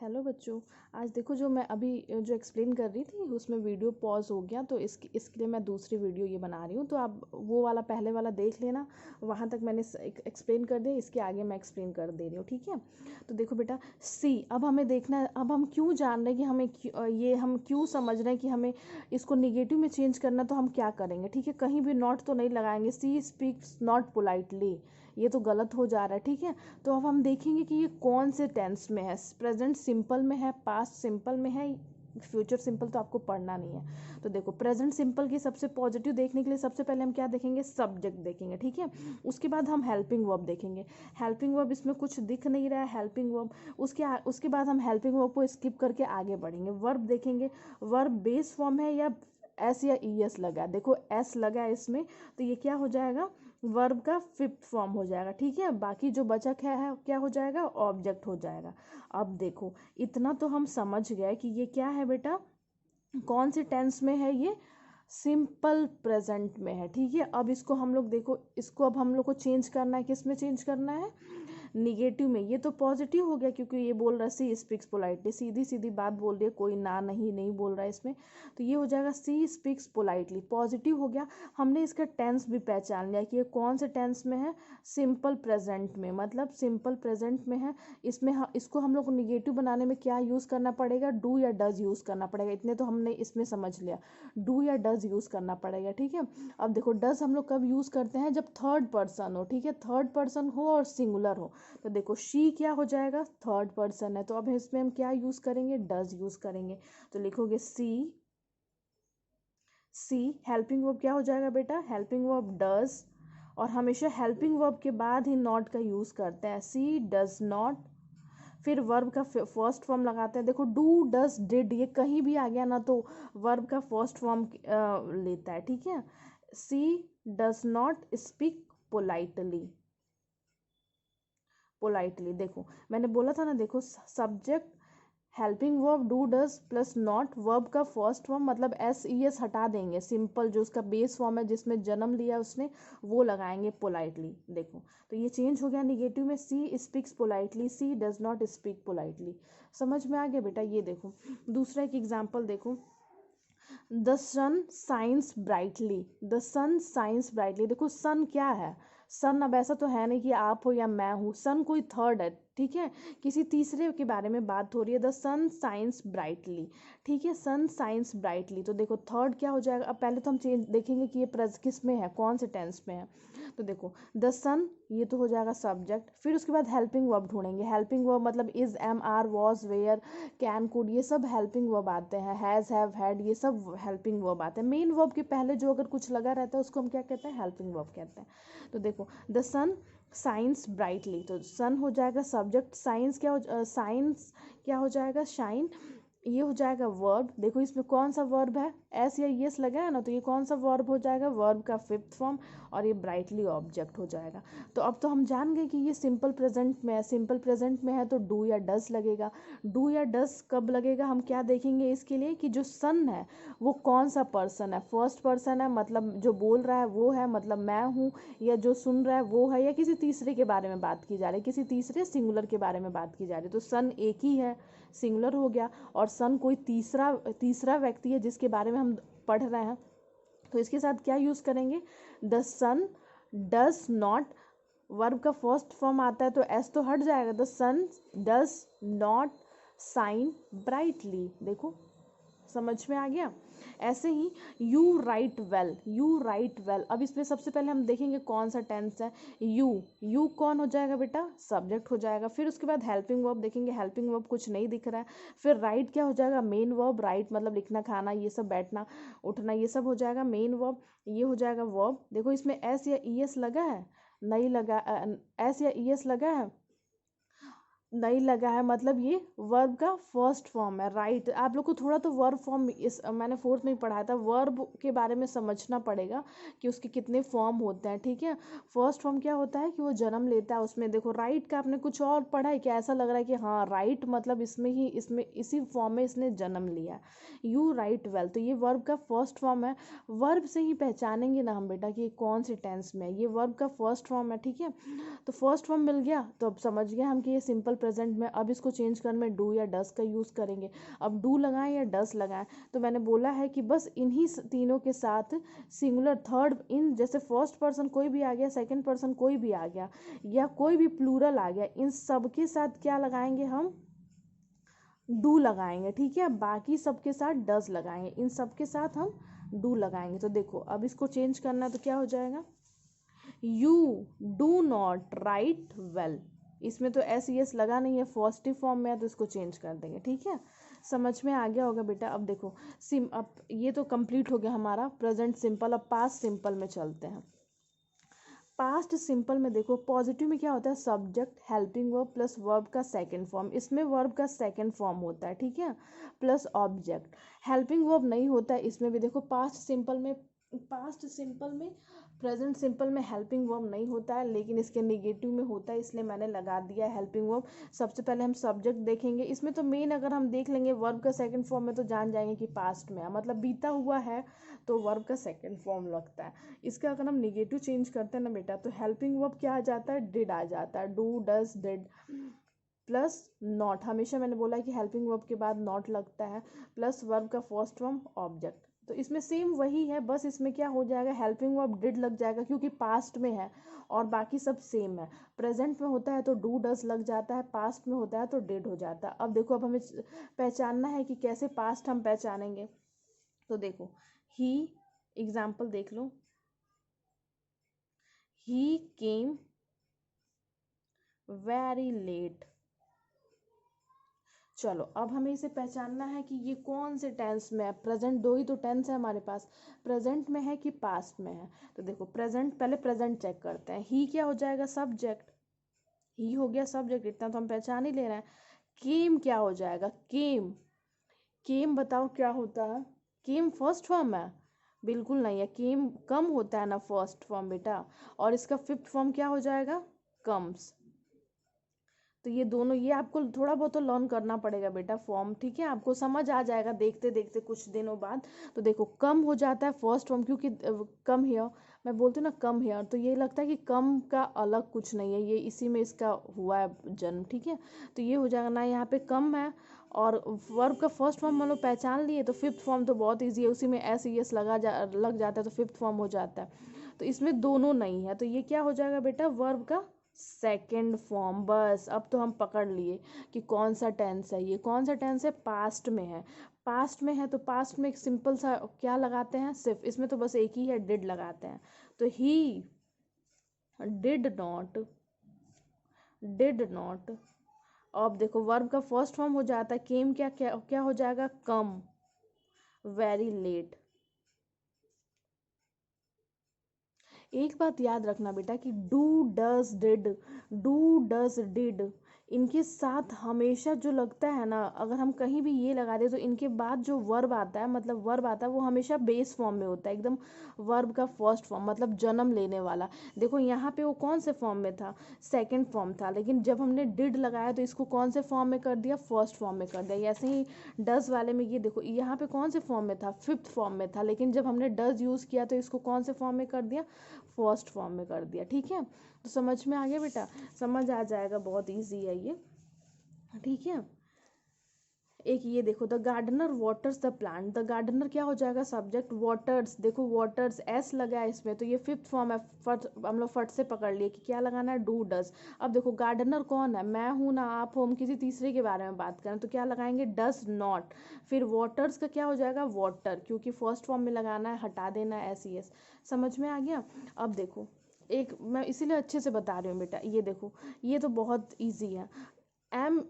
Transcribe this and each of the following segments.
Hello बच्चों। आज देखो जो मैं अभी जो एक्सप्लेन कर रही थी उसमें वीडियो पॉज हो गया, तो इसके लिए मैं दूसरी वीडियो ये बना रही हूँ। तो आप वो वाला पहले वाला देख लेना, वहाँ तक मैंने एक्सप्लेन कर दिया, इसके आगे मैं एक्सप्लेन कर दे रही हूँ, ठीक है। तो देखो बेटा सी, अब हमें देखना है, अब हम क्यों जान रहे हैं कि हमें ये हम क्यों समझ रहे हैं कि हमें इसको निगेटिव में चेंज करना, तो हम क्या करेंगे, ठीक है। कहीं भी नॉट तो नहीं लगाएंगे, सी स्पीक्स नॉट पोलाइटली, ये तो गलत हो जा रहा है, ठीक है। तो अब हम देखेंगे कि ये कौन से टेंस में है, प्रेजेंट सिंपल में है, पास्ट सिंपल में है, फ्यूचर सिंपल तो आपको पढ़ना नहीं है। तो देखो प्रेजेंट सिंपल की सबसे पॉजिटिव देखने के लिए सबसे पहले हम क्या देखेंगे, सब्जेक्ट देखेंगे, ठीक है। उसके बाद हम हेल्पिंग वर्ब देखेंगे। हेल्पिंग वर्ब इसमें कुछ दिख नहीं रहा है, हेल्पिंग वर्ब उसके बाद हम हेल्पिंग वर्ब को स्किप करके आगे बढ़ेंगे, वर्ब देखेंगे। वर्ब बेस फॉर्म है या एस या ई एस लगा, देखो एस लगा है इसमें, तो ये क्या हो जाएगा, वर्ब का फिफ्थ फॉर्म हो जाएगा, ठीक है। बाकी जो बचा है क्या हो जाएगा, ऑब्जेक्ट हो जाएगा। अब देखो इतना तो हम समझ गए कि ये क्या है बेटा, कौन से टेंस में है, ये सिंपल प्रेजेंट में है, ठीक है। अब इसको हम लोग देखो, इसको अब हम लोग को चेंज करना है, किस में चेंज करना है, निगेटिव में। ये तो पॉजिटिव हो गया क्योंकि ये बोल रहा है सी स्पीक्स पोलाइटली, सीधी सीधी बात बोल रही है, कोई ना नहीं बोल रहा है इसमें, तो ये हो जाएगा सी स्पीक्स पोलाइटली, पॉजिटिव हो गया। हमने इसका टेंस भी पहचान लिया कि ये कौन से टेंस में है, सिंपल प्रेजेंट में, मतलब सिंपल प्रेजेंट में है। इसको हम लोग को निगेटिव बनाने में क्या यूज़ करना पड़ेगा, डू या डज यूज़ करना पड़ेगा, इतने तो हमने इसमें समझ लिया, डू या डज यूज़ करना पड़ेगा, ठीक है। अब देखो डज हम लोग कब यूज़ करते हैं, जब थर्ड पर्सन हो, ठीक है, थर्ड पर्सन हो और सिंगुलर हो। तो देखो शी क्या हो जाएगा, थर्ड पर्सन है, तो अब इसमें हम क्या यूज़ करेंगे, डज यूज़ करेंगे। तो लिखोगे सी हेल्पिंग वर्ब क्या हो जाएगा बेटा, हेल्पिंग वर्ब डज, और हमेशा हेल्पिंग वर्ब के बाद ही नॉट का यूज़ करते हैं, सी डज नॉट। फिर वर्ब का फर्स्ट फॉर्म लगाते हैं, देखो डू डज डिड ये कहीं भी आ गया ना तो वर्ब का फर्स्ट फॉर्म लेता है, ठीक है। सी डज नॉट स्पीक पोलाइटली देखो मैंने बोला था ना, देखो subject helping verb do does plus not, verb का फर्स्ट फॉर्म मतलब एस ई एस हटा देंगे, सिंपल जो उसका बेस फॉर्म है जिसमें जन्म लिया उसने वो लगाएंगे पोलाइटली। देखो तो ये चेंज हो गया निगेटिव में, she speaks politely, she does not speak politely. समझ में आ गया बेटा। ये देखो दूसरा एक एग्जाम्पल देखो, the sun shines brightly, the sun shines brightly. देखो सन क्या है, सन अब ऐसा तो है नहीं कि आप हो या मैं हूँ, सन कोई थर्ड है, ठीक है, किसी तीसरे के बारे में बात हो रही है, द सन साइंस ब्राइटली, ठीक है, सन साइंस ब्राइटली। तो देखो थर्ड क्या हो जाएगा, अब पहले तो हम चेंज देखेंगे कि ये प्रेज किस में है, कौन से टेंस में है। तो देखो द सन ये तो हो जाएगा सब्जेक्ट, फिर उसके बाद हेल्पिंग वर्ब ढूंढेंगे, हेल्पिंग वर्ब मतलब is, am, are, was, were, can, could, ये सब हेल्पिंग वर्ब आते हैं, हैज़, हैव, हैड, ये सब हेल्पिंग वर्ब आते हैं। मेन वर्ब के पहले जो अगर कुछ लगा रहता है उसको हम क्या कहते हैं, हेल्पिंग वर्ब कहते हैं। तो देखो द सन साइंस ब्राइटली, तो सन हो जाएगा सब्जेक्ट, साइंस क्या हो जाएगा, शाइन, ये हो जाएगा वर्ब। देखो इसमें कौन सा वर्ब है, एस या यस लगा है ना, तो ये कौन सा वर्ब हो जाएगा, वर्ब का फिफ्थ फॉर्म, और ये ब्राइटली ऑब्जेक्ट हो जाएगा। तो अब तो हम जान गए कि ये सिंपल प्रेजेंट में है, सिंपल प्रेजेंट में है तो डू या डज लगेगा। डू या डज कब लगेगा, हम क्या देखेंगे इसके लिए कि जो सन है वो कौन सा पर्सन है, फर्स्ट पर्सन है मतलब जो बोल रहा है वो है, मतलब मैं हूँ, या जो सुन रहा है वो है, या किसी तीसरे के बारे में बात की जा रही है, किसी तीसरे सिंगुलर के बारे में बात की जा रही है। तो सन एक ही है, सिंगुलर हो गया, और सन कोई तीसरा व्यक्ति है जिसके बारे में हम पढ़ रहे हैं, तो इसके साथ क्या यूज़ करेंगे, the sun does not, verb का फर्स्ट फॉर्म आता है तो एस तो हट जाएगा, the sun does not shine brightly. देखो समझ में आ गया। ऐसे ही you write well, you write well, अब इसमें सबसे पहले हम देखेंगे कौन सा टेंस है, यू कौन हो जाएगा बेटा, सब्जेक्ट हो जाएगा। फिर उसके बाद हेल्पिंग वर्ब देखेंगे, हेल्पिंग वर्ब कुछ नहीं दिख रहा है। फिर राइट क्या हो जाएगा, मेन वर्ब, राइट मतलब लिखना, खाना, ये सब, बैठना, उठना, ये सब हो जाएगा मेन वर्ब, ये हो जाएगा वर्ब। देखो इसमें एस या ई एस लगा है, नहीं लगा, एस या ई एस लगा है, नहीं लगा है, मतलब ये वर्ब का फर्स्ट फॉर्म है, राइट। आप लोग को थोड़ा तो वर्ब फॉर्म इस मैंने फोर्थ में ही पढ़ाया था, वर्ब के बारे में समझना पड़ेगा कि उसके कितने फॉर्म होते हैं, ठीक है। फर्स्ट फॉर्म क्या होता है कि वो जन्म लेता है, उसमें देखो राइट का आपने कुछ और पढ़ा है क्या, ऐसा लग रहा है कि हाँ राइट मतलब इसमें इसी फॉर्म में इसने जन्म लिया। यू राइट वेल, तो ये वर्ब का फर्स्ट फॉर्म है। वर्ब से ही पहचानेंगे ना हम बेटा कि कौन सी टेंस में है, ये वर्ब का फर्स्ट फॉर्म है, ठीक है। तो फर्स्ट फॉर्म मिल गया, तो अब समझ गए हम कि ये सिंपल प्रेजेंट में। अब इसको चेंज करने में डू या डस का यूज़ करेंगे। अब डू लगाएं या डस लगाएं, तो मैंने बोला है कि बस इन्हीं तीनों के साथ सिंगुलर थर्ड इन, जैसे फर्स्ट पर्सन कोई भी आ गया, सेकंड पर्सन कोई भी आ गया, या कोई भी प्लूरल आ गया, इन सब के साथ क्या लगाएंगे हम, डू लगाएंगे। ठीक है, बाकी सबके साथ डज लगाएंगे, इन सब के साथ हम डू लगाएंगे। तो देखो अब इसको चेंज करना है तो क्या हो जाएगा, you do not right well. इसमें तो एस यस लगा नहीं है, पॉजिटिव फॉर्म में है, तो इसको चेंज कर देंगे। ठीक है, समझ में आ गया होगा बेटा। अब देखो अब ये तो कंप्लीट हो गया हमारा प्रेजेंट सिंपल। अब पास्ट सिंपल में चलते हैं। पास्ट सिंपल में देखो पॉजिटिव में क्या होता है, subject helping verb plus verb का सेकंड फॉर्म, इसमें वर्ब का सेकंड फॉर्म होता है। ठीक है, प्लस ऑब्जेक्ट। हेल्पिंग वर्ब नहीं होता है इसमें भी। देखो पास्ट सिंपल में प्रेजेंट सिंपल में हेल्पिंग वर्ब नहीं होता है, लेकिन इसके निगेटिव में होता है, इसलिए मैंने लगा दिया है हेल्पिंग वर्ब। सबसे पहले हम सब्जेक्ट देखेंगे। इसमें तो मेन अगर हम देख लेंगे वर्ब का सेकंड फॉर्म में, तो जान जाएंगे कि पास्ट में है, मतलब बीता हुआ है, तो वर्ब का सेकंड फॉर्म लगता है। इसका अगर हम निगेटिव चेंज करते हैं ना बेटा, तो हेल्पिंग वर्ब क्या आ जाता है, डिड आ जाता है, do does did plus not. हमेशा मैंने बोला है कि हेल्पिंग वर्ब के बाद नॉट लगता है, प्लस वर्ब का फर्स्ट फॉर्म ऑब्जेक्ट। तो इसमें सेम वही है, बस इसमें क्या हो जाएगा, हेल्पिंग वर्ब डिड लग जाएगा क्योंकि पास्ट में है, और बाकी सब सेम है। प्रेजेंट में होता है तो डू डज लग जाता है, पास्ट में होता है तो डिड हो जाता है। अब देखो अब हमें पहचानना है कि कैसे पास्ट हम पहचानेंगे। तो देखो ही, एग्जाम्पल देख लो, ही केम वेरी लेट। चलो अब हमें इसे पहचानना है कि ये कौन से टेंस में है। प्रेजेंट, दो ही तो टेंस है हमारे पास, प्रेजेंट में है कि पास्ट में है। तो देखो प्रेजेंट, पहले प्रेजेंट चेक करते हैं। ही क्या हो जाएगा, सब्जेक्ट, ही हो गया सब्जेक्ट, इतना तो हम पहचान ही ले रहे हैं। केम क्या हो जाएगा, केम, केम बताओ क्या होता है, केम फर्स्ट फॉर्म है, बिल्कुल नहीं है, केम कम होता है ना फर्स्ट फॉर्म बेटा, और इसका फिफ्थ फॉर्म क्या हो जाएगा, कम्स। तो ये दोनों, ये आपको थोड़ा बहुत तो लर्न करना पड़ेगा बेटा फॉर्म। ठीक है, आपको समझ आ जाएगा देखते देखते कुछ दिनों बाद। तो देखो कम हो जाता है फर्स्ट फॉर्म, क्योंकि कम हेयर, मैं बोलती हूँ ना कम हेयर, तो ये लगता है कि कम का अलग कुछ नहीं है, ये इसी में इसका हुआ है जन्म। ठीक है, तो ये हो जाएगा ना, यहाँ पे कम है, और वर्ब का फर्स्ट फॉर्म हम लोग पहचान लिए, तो फिफ्थ फॉर्म तो बहुत ईजी है, उसी में एस ई एस लग जाता है, तो फिफ्थ फॉर्म हो जाता है। तो इसमें दोनों नहीं है, तो ये क्या हो जाएगा बेटा, वर्ब का सेकेंड फॉर्म। बस अब तो हम पकड़ लिए कि कौन सा टेंस है, ये कौन सा टेंस है, पास्ट में है। पास्ट में है तो पास्ट में एक सिंपल सा क्या लगाते हैं, सिर्फ, इसमें तो बस एक ही है, डिड लगाते हैं। तो ही डिड नॉट। अब देखो वर्ब का फर्स्ट फॉर्म हो जाता है केम, क्या क्या क्या हो जाएगा, कम वेरी लेट। एक बात याद रखना बेटा कि डू डज डिड इनके साथ हमेशा जो लगता है ना, अगर हम कहीं भी ये लगा दे, तो इनके बाद जो वर्ब आता है, मतलब वर्ब आता है, वो हमेशा बेस फॉर्म में होता है, एकदम वर्ब का फर्स्ट फॉर्म, मतलब जन्म लेने वाला। देखो यहाँ पे वो कौन से फॉर्म में था, सेकंड फॉर्म था, लेकिन जब हमने डिड लगाया तो इसको कौन से फॉर्म में कर दिया, फर्स्ट फॉर्म में कर दिया। ऐसे ही डज वाले में, ये देखो यहाँ पे कौन से फॉर्म में था, फिफ्थ फॉर्म में था, लेकिन जब हमने डज यूज़ किया तो इसको कौन से फॉर्म में कर दिया, फर्स्ट फॉर्म में कर दिया। ठीक है, तो समझ में आ गया बेटा, समझ आ जाएगा, बहुत इजी है ये। ठीक है, एक ये देखो, the gardener waters the plant. The gardener क्या हो जाएगा, सब्जेक्ट, वाटर्स, देखो वाटर्स एस लगा है इसमें, तो ये फिफ्थ फॉर्म है, फट हम लोग फट से पकड़ लिए कि क्या लगाना है, डू डज। अब देखो गार्डनर कौन है, मैं हूँ ना, आप हो, हम किसी तीसरे के बारे में बात करें, तो क्या लगाएंगे, डज नॉट। फिर वाटर्स का क्या हो जाएगा, वाटर, क्योंकि फर्स्ट फॉर्म में लगाना है, हटा देना है एस ई एस। समझ में आ गया। अब देखो एक, मैं इसीलिए अच्छे से बता रही हूँ बेटा, ये देखो ये तो बहुत ईजी है। Am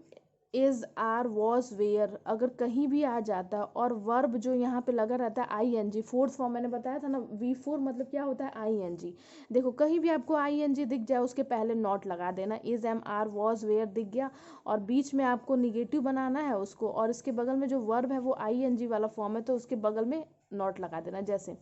is are was were अगर कहीं भी आ जाता है, और वर्ब जो यहाँ पे लगा रहता है I N G, fourth form मैंने बताया था ना, वी फोर मतलब क्या होता है, आई एन जी। देखो कहीं भी आपको आई एन जी दिख जाए, उसके पहले नॉट लगा देना, is am are was were दिख गया, और बीच में आपको निगेटिव बनाना है उसको, और इसके बगल में जो वर्ब है वो आई एन जी वाला फॉर्म है, तो उसके बगल में नॉट लगा देना। जैसे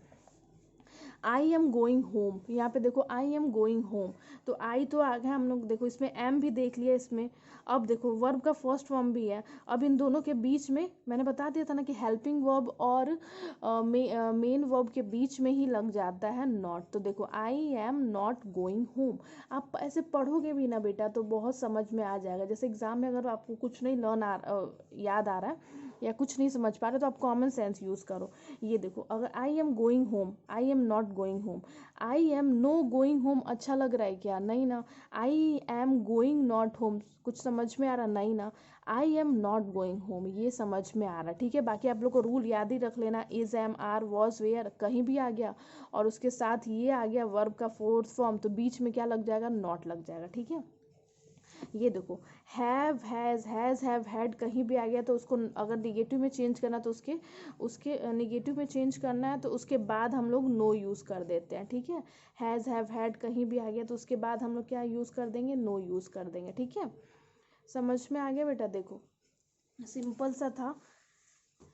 आई एम गोइंग होम, यहाँ पे देखो आई एम गोइंग होम, तो आई तो आ गया हम लोग, देखो इसमें एम भी देख लिया इसमें। अब देखो वर्ब का फर्स्ट फॉर्म भी है, अब इन दोनों के बीच में मैंने बता दिया था ना कि हेल्पिंग वर्ब और मेन वर्ब के बीच में ही लग जाता है नॉट। तो देखो आई एम नॉट गोइंग होम। आप ऐसे पढ़ोगे भी ना बेटा तो बहुत समझ में आ जाएगा। जैसे एग्जाम में अगर आपको कुछ नहीं याद आ रहा है या कुछ नहीं समझ पा रहे तो आप कॉमन सेंस यूज़ करो। ये देखो अगर I am going home, I am not going home, I am no going home अच्छा लग रहा है क्या? नहीं ना। I am going not home कुछ समझ में आ रहा? नहीं ना। I am not going home ये समझ में आ रहा। ठीक है, बाकी आप लोग को रूल याद ही रख लेना, is am are was were कहीं भी आ गया और उसके साथ ये आ गया वर्ब का फोर्थ फॉर्म, तो बीच में क्या लग जाएगा? नॉट लग जाएगा। ठीक है, ये देखो हैव हैज़ हैव हैड कहीं भी आ गया तो उसको अगर निगेटिव में चेंज करना तो उसके उसके निगेटिव में चेंज करना है तो उसके बाद हम लोग नो यूज़ कर देते हैं। ठीक है, हैज़ हैव हैड कहीं भी आ गया तो उसके बाद हम लोग क्या यूज़ कर देंगे? नो यूज़ कर देंगे। ठीक है, समझ में आ गया बेटा? देखो सिंपल सा था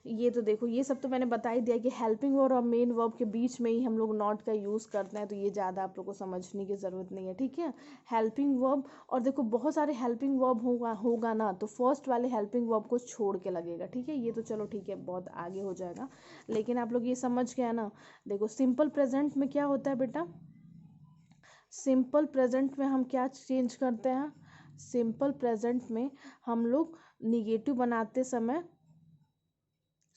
ये। तो देखो ये सब तो मैंने बता ही दिया कि हेल्पिंग वर्ब और मेन वर्ब के बीच में ही हम लोग नॉट का यूज़ करते हैं, तो ये ज़्यादा आप लोग को समझने की ज़रूरत नहीं है। ठीक है, हेल्पिंग वर्ब, और देखो बहुत सारे हेल्पिंग वर्ब होगा ना तो फर्स्ट वाले हेल्पिंग वर्ब को छोड़ के लगेगा। ठीक है, ये तो चलो ठीक है बहुत आगे हो जाएगा, लेकिन आप लोग ये समझ गया ना। देखो सिंपल प्रेजेंट में क्या होता है बेटा? सिंपल प्रेजेंट में हम क्या चेंज करते हैं? सिंपल प्रेजेंट में हम लोग निगेटिव बनाते समय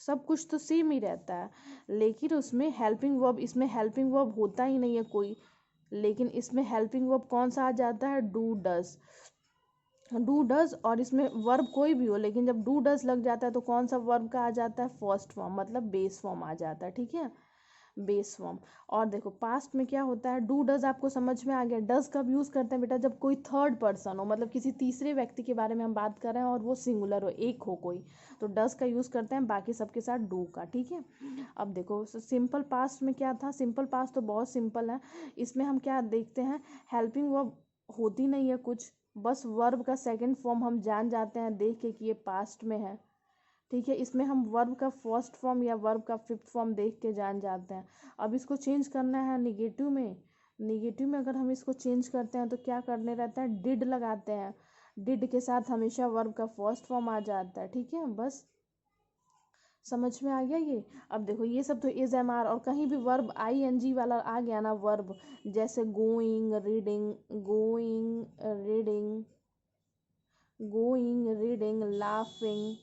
सब कुछ तो सेम ही रहता है, लेकिन उसमें हेल्पिंग वर्ब, इसमें हेल्पिंग वर्ब होता ही नहीं है कोई, लेकिन इसमें हेल्पिंग वर्ब कौन सा आ जाता है? Do does. डू डज, और इसमें वर्ब कोई भी हो लेकिन जब डू डज लग जाता है तो कौन सा वर्ब का आ जाता है? फर्स्ट फॉर्म, मतलब बेस फॉर्म आ जाता है। ठीक है, बेस फॉर्म। और देखो पास्ट में क्या होता है? डू डज आपको समझ में आ गया। डज कब यूज़ करते हैं बेटा? जब कोई थर्ड पर्सन हो, मतलब किसी तीसरे व्यक्ति के बारे में हम बात कर रहे हैं और वो सिंगुलर हो, एक हो कोई, तो डज का यूज़ करते हैं, बाकी सबके साथ डू का। ठीक है, अब देखो सिंपल पास्ट में क्या था? सिंपल पास्ट तो बहुत सिंपल है, इसमें हम क्या देखते हैं? हेल्पिंग वर्ब होती नहीं है कुछ, बस वर्ब का सेकंड फॉर्म हम जान जाते हैं देख के कि ये पास्ट में है। ठीक है, इसमें हम वर्ब का फर्स्ट फॉर्म या वर्ब का फिफ्थ फॉर्म देख के जान जाते हैं। अब इसको चेंज करना है निगेटिव में, निगेटिव में अगर हम इसको चेंज करते हैं तो क्या करने रहता है? डिड लगाते हैं, डिड के साथ हमेशा वर्ब का फर्स्ट फॉर्म आ जाता है। ठीक है, बस समझ में आ गया ये। अब देखो ये सब तो इज एम आर, और कहीं भी वर्ब आई एन जी वाला आ गया ना वर्ब, जैसे going reading, going reading, going reading, laughing,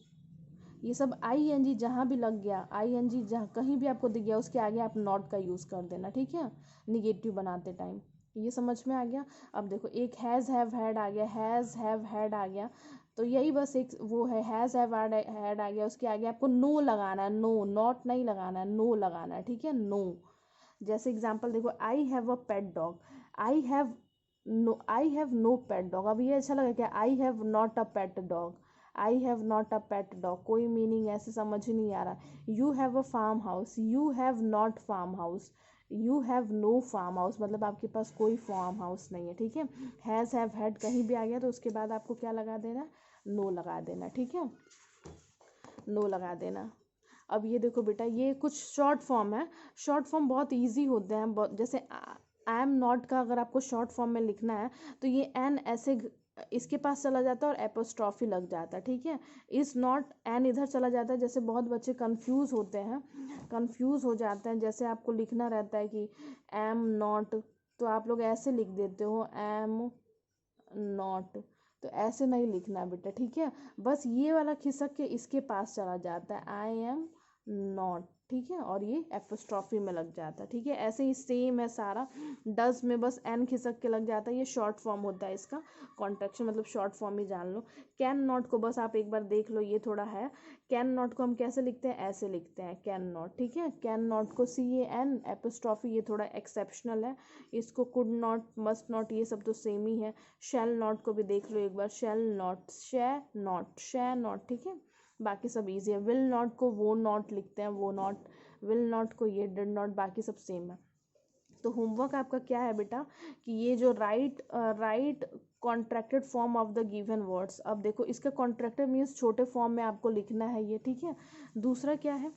ये सब आई एन जी जहाँ भी लग गया, आई एन जी जहाँ कहीं भी आपको दिख गया उसके आगे आप नॉट का यूज़ कर देना। ठीक है, निगेटिव बनाते टाइम। ये समझ में आ गया। अब देखो एक हैज़ हैव हैड आ गया, हैज़ हैव हैड आ गया, तो यही बस एक वो है हैज़ हैव हैड आ गया, उसके आगे आपको नो लगाना है, नो, नॉट नहीं लगाना है, नो लगाना है। ठीक है, नो। जैसे एग्जांपल देखो I have a pet dog, I have I have no pet dog. अब ये अच्छा लगा क्या? I have not a pet dog, I have not a pet dog, कोई मीनिंग ऐसे समझ ही नहीं आ रहा। You have a farm house, you have not farm house, you have no farm house, मतलब आपके पास कोई फार्म हाउस नहीं है। ठीक है, हैज़ हैव हैड कहीं भी आ गया तो उसके बाद आपको क्या लगा देना? नो लगा देना। ठीक है, नो लगा देना। अब ये देखो बेटा ये कुछ शॉर्ट फॉर्म है, शॉर्ट फॉर्म बहुत इजी होते हैं, बहुत, जैसे आई एम नॉट का अगर आपको शॉर्ट फॉर्म में लिखना है तो ये एन ऐसे इसके पास चला जाता है और एपोस्ट्रॉफी लग जाता है। ठीक है, इज नॉट, एन इधर चला जाता है, जैसे बहुत बच्चे कंफ्यूज होते हैं, कंफ्यूज हो जाते हैं, जैसे आपको लिखना रहता है कि एम नॉट, तो आप लोग ऐसे लिख देते हो एम नॉट, तो ऐसे नहीं लिखना बेटा। ठीक है, बस ये वाला खिसक के इसके पास चला जाता है आई एम नॉट। ठीक है, और ये एपोस्ट्रॉफी में लग जाता है। ठीक है, ऐसे ही सेम है सारा। डज में बस एन खिसक के लग जाता है, ये शॉर्ट फॉर्म होता है इसका, कॉन्ट्रैक्शन मतलब शॉर्ट फॉर्म ही जान लो। कैन नॉट को बस आप एक बार देख लो, ये थोड़ा है। कैन नॉट को हम कैसे लिखते हैं? ऐसे लिखते हैं कैन नॉट। ठीक है, कैन नॉट को सी ए एन एपोस्ट्रॉफी, ये थोड़ा एक्सेप्शनल है। इसको कुड नॉट, मस्ट नॉट, ये सब तो सेम ही है। शैल नॉट को भी देख लो एक बार, शैल नॉट, शै नॉट, शै नॉट। ठीक है, बाकी सब इजी है। विल नॉट को वो नॉट लिखते हैं, वो नॉट, विल नॉट को ये डिड नॉट, बाकी सब सेम है। तो होमवर्क आपका क्या है बेटा कि ये जो right contracted form of the given words, अब देखो इसका कॉन्ट्रैक्टेड मीन्स छोटे फॉर्म में आपको लिखना है ये। ठीक है, दूसरा क्या है?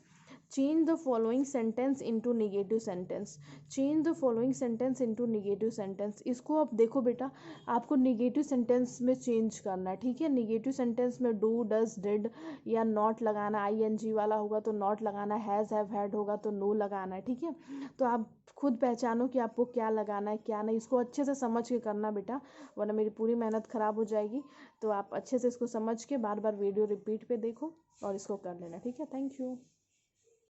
Change the following sentence into negative sentence. Change the following sentence into negative sentence. इसको अब देखो बेटा, आपको नेगेटिव सेंटेंस में चेंज करना है, ठीक है। नेगेटिव सेंटेंस में डू, डज, डिड या नॉट लगाना, आईएनजी वाला होगा तो नॉट लगाना, हैज़, हैव, हैड होगा तो नो लगाना है, ठीक है। तो आप खुद पहचानो कि आपको क्या लगाना है क्या नहीं। इसको अच्छे से समझ के करना बेटा, वरना मेरी पूरी मेहनत ख़राब हो जाएगी। तो आप अच्छे से इसको समझ के बार बार वीडियो रिपीट पे देखो और इसको कर लेना, ठीक है। Thank you.